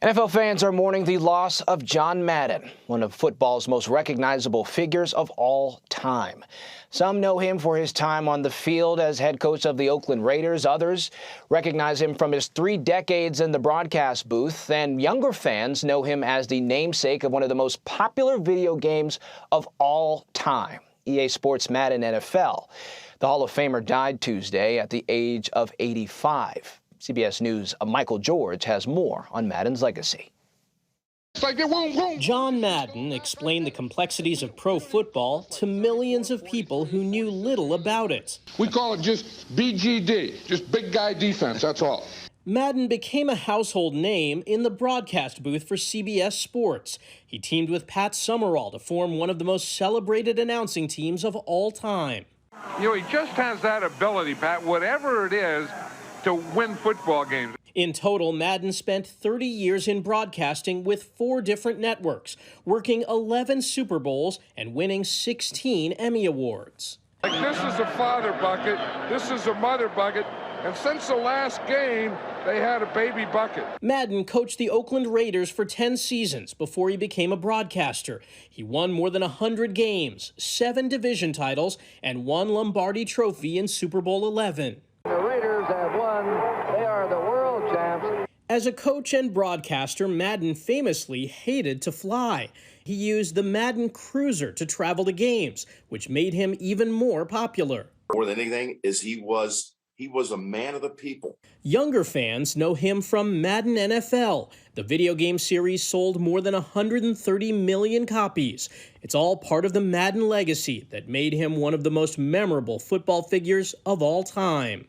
NFL fans are mourning the loss of John Madden, one of football's most recognizable figures of all time. Some know him for his time on the field as head coach of the Oakland Raiders. Others recognize him from his 3 decades in the broadcast booth. And younger fans know him as the namesake of one of the most popular video games of all time, EA Sports Madden NFL. The Hall of Famer died Tuesday at the age of 85. CBS News' Michael George has more on Madden's legacy. John Madden explained the complexities of pro football to millions of people who knew little about it. We call it just BGD, just big guy defense, that's all. Madden became a household name in the broadcast booth for CBS Sports. He teamed with Pat Summerall to form one of the most celebrated announcing teams of all time. You know, he just has that ability, Pat, whatever it is, to win football games. In total, Madden spent 30 years in broadcasting with 4 different networks, working 11 Super Bowls and winning 16 Emmy Awards. Like, this is a father bucket, this is a mother bucket, and since the last game, they had a baby bucket. Madden coached the Oakland Raiders for 10 seasons before he became a broadcaster. He won more than 100 games, 7 division titles, and 1 Lombardi Trophy in Super Bowl 11. The Raiders have won. They are the world champs. As a coach and broadcaster, Madden famously hated to fly. He used the Madden Cruiser to travel to games, which made him even more popular. More than anything is he was a man of the people. Younger fans know him from Madden NFL. The video game series sold more than 130 million copies. It's all part of the Madden legacy that made him one of the most memorable football figures of all time.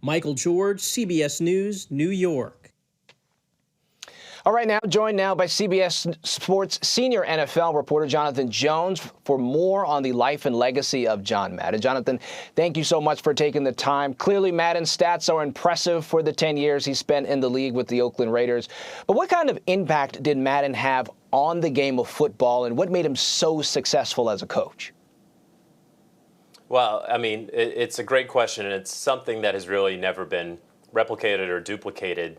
Michael George, CBS News, New York. All right, now joined now by CBS Sports senior NFL reporter Jonathan Jones for more on the life and legacy of John Madden. Jonathan, thank you so much for taking the time. Clearly, Madden's stats are impressive for the 10 years he spent in the league with the Oakland Raiders. But what kind of impact did Madden have on the game of football, and what made him so successful as a coach? Well, I mean, it's a great question, and it's something that has really never been replicated or duplicated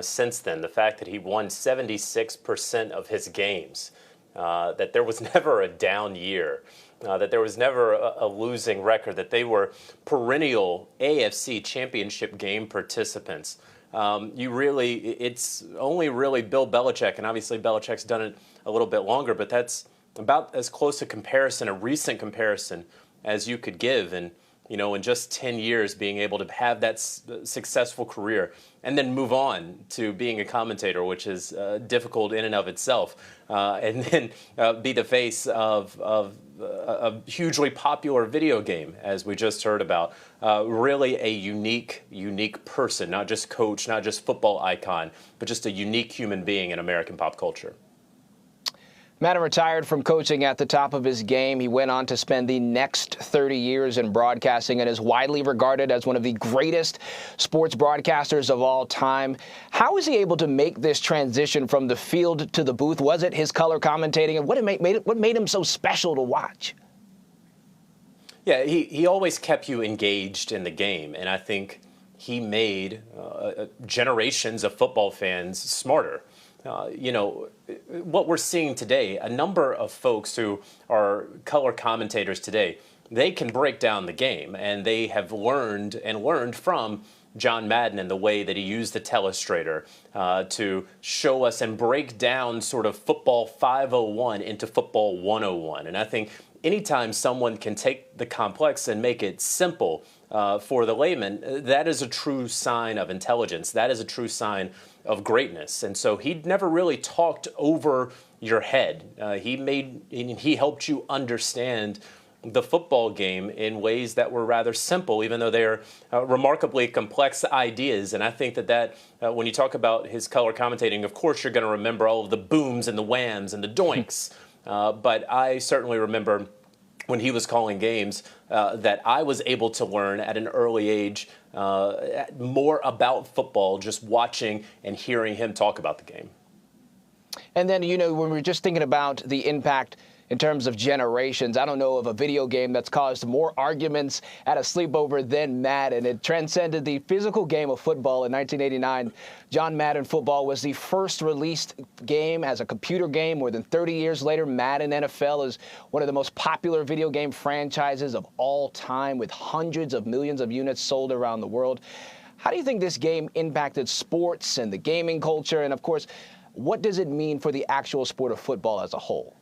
since then. The fact that he won 76% of his games, that there was never a down year, that there was never a losing record, that they were perennial AFC championship game participants. It's only really Bill Belichick, and obviously Belichick's done it a little bit longer, but that's about as close a comparison, a recent comparison, as you could give. And you know, in just 10 years, being able to have that successful career and then move on to being a commentator, which is difficult in and of itself, and then be the face of a hugely popular video game, as we just heard about. Really a unique person, not just coach, not just football icon, but just a unique human being in American pop culture. Madden retired from coaching at the top of his game. He went on to spend the next 30 years in broadcasting and is widely regarded as one of the greatest sports broadcasters of all time. How was he able to make this transition from the field to the booth? Was it his color commentating? And what made him so special to watch? Yeah, he always kept you engaged in the game, and I think he made generations of football fans smarter. You know, what we're seeing today, a number of folks who are color commentators today, they can break down the game, and they have learned from John Madden and the way that he used the telestrator to show us and break down sort of football 501 into football 101. And I think anytime someone can take the complex and make it simple for the layman, that is a true sign of intelligence. That is a true sign of greatness. And so he never really talked over your head. He helped you understand the football game in ways that were rather simple, even though they're remarkably complex ideas. And I think that when you talk about his color commentating, of course you're going to remember all of the booms and the whams and the doinks. But I certainly remember when he was calling games that I was able to learn at an early age more about football, just watching and hearing him talk about the game. And then, you know, when we're just thinking about the impact in terms of generations. I don't know of a video game that's caused more arguments at a sleepover than Madden. It transcended the physical game of football. In 1989, John Madden football was the first released game as a computer game. More than 30 years later, Madden NFL is one of the most popular video game franchises of all time, with hundreds of millions of units sold around the world. How do you think this game impacted sports and the gaming culture? And, of course, what does it mean for the actual sport of football as a whole?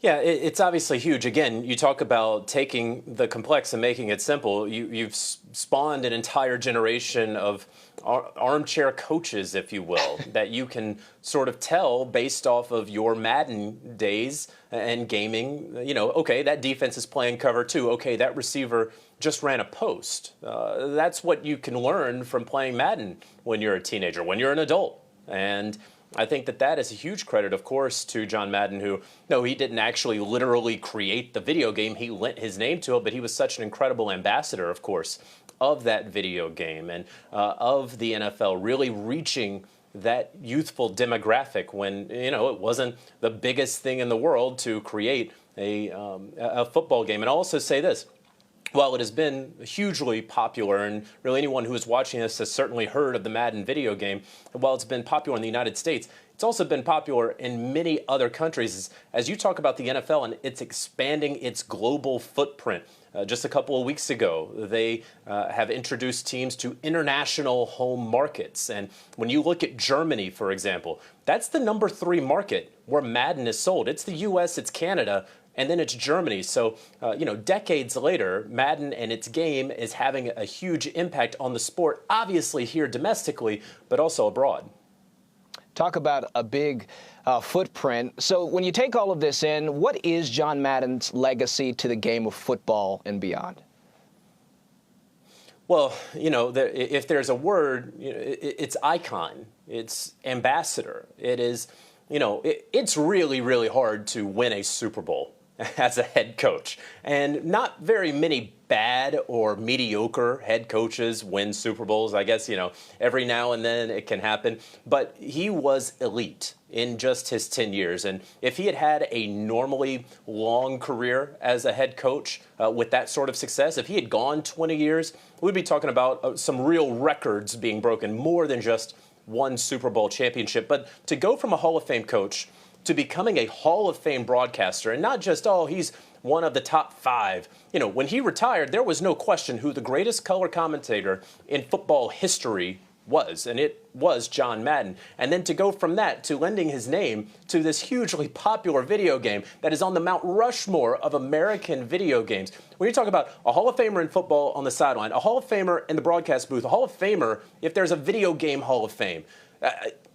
Yeah, it's obviously huge. Again, you talk about taking the complex and making it simple. You've spawned an entire generation of armchair coaches, if you will, that you can sort of tell based off of your Madden days and gaming. You know, okay, that defense is playing cover two. Okay, that receiver just ran a post. That's what you can learn from playing Madden when you're a teenager, when you're an adult. And I think that is a huge credit, of course, to John Madden, who, no, he didn't actually literally create the video game. He lent his name to it, but he was such an incredible ambassador, of course, of that video game and of the NFL really reaching that youthful demographic when, you know, it wasn't the biggest thing in the world to create a football game. And I'll also say this. While it has been hugely popular, and really anyone who is watching this has certainly heard of the Madden video game, and while it's been popular in the United States, it's also been popular in many other countries. As you talk about the NFL and it's expanding its global footprint. Just a couple of weeks ago, they have introduced teams to international home markets. And when you look at Germany, for example, that's the #3 market where Madden is sold. It's the U.S., it's Canada, and then it's Germany. So, you know, decades later, Madden and its game is having a huge impact on the sport, obviously here domestically, but also abroad. Talk about a big footprint. So when you take all of this in, what is John Madden's legacy to the game of football and beyond? Well, you know, if there's a word, you know, it's icon, it's ambassador. It is, you know, it's really, really hard to win a Super Bowl as a head coach. And not very many bad or mediocre head coaches win Super Bowls. I guess, you know, every now and then it can happen. But he was elite in just his 10 years. And if he had had a normally long career as a head coach with that sort of success, if he had gone 20 years, we'd be talking about some real records being broken, more than just one Super Bowl championship. But to go from a Hall of Fame coach to becoming a Hall of Fame broadcaster, and not just, oh, he's one of the top 5. You know, when he retired, there was no question who the greatest color commentator in football history was, and it was John Madden. And then to go from that to lending his name to this hugely popular video game that is on the Mount Rushmore of American video games. When you talk about a Hall of Famer in football on the sideline, a Hall of Famer in the broadcast booth, a Hall of Famer if there's a video game Hall of Fame,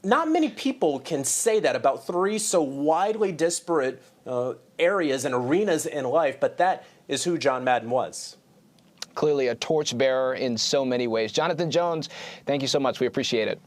not many people can say that about 3 so widely disparate areas and arenas in life, but that is who John Madden was. Clearly a torchbearer in so many ways. Jonathan Jones, thank you so much. We appreciate it.